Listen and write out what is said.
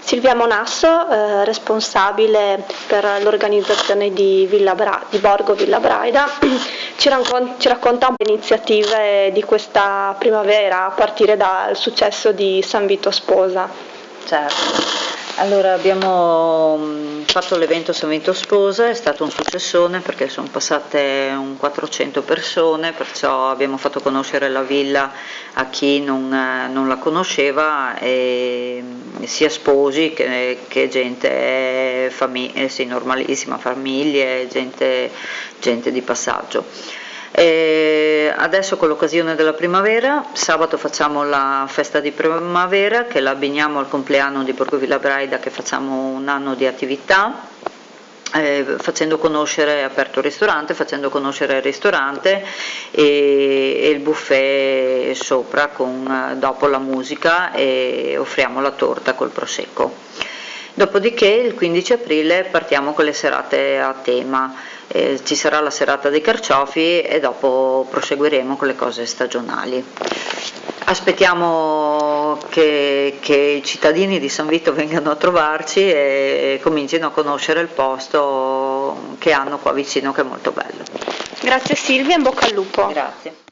Silvia Monasso, responsabile per l'organizzazione di Borgo Villa Braida, ci racconta un po' le iniziative di questa primavera a partire dal successo di San Vito Sposa. Certo, allora abbiamo fatto l'evento San Vito Sposa, è stato un successone perché sono passate un 400 persone, perciò abbiamo fatto conoscere la villa a chi non la conosceva, e sia sposi che gente, sì, normalissima, famiglie, gente di passaggio. E adesso, con l'occasione della primavera, sabato facciamo la festa di primavera che la abbiniamo al compleanno di Borgo Villa Braida, che facciamo un anno di attività, facendo conoscere, aperto il ristorante, facendo conoscere il ristorante e il buffet sopra dopo la musica, e offriamo la torta col prosecco. Dopodiché il 15 aprile partiamo con le serate a tema. Ci sarà la serata dei carciofi e dopo proseguiremo con le cose stagionali. Aspettiamo che i cittadini di San Vito vengano a trovarci e comincino a conoscere il posto che hanno qua vicino, che è molto bello. Grazie Silvia, in bocca al lupo. Grazie.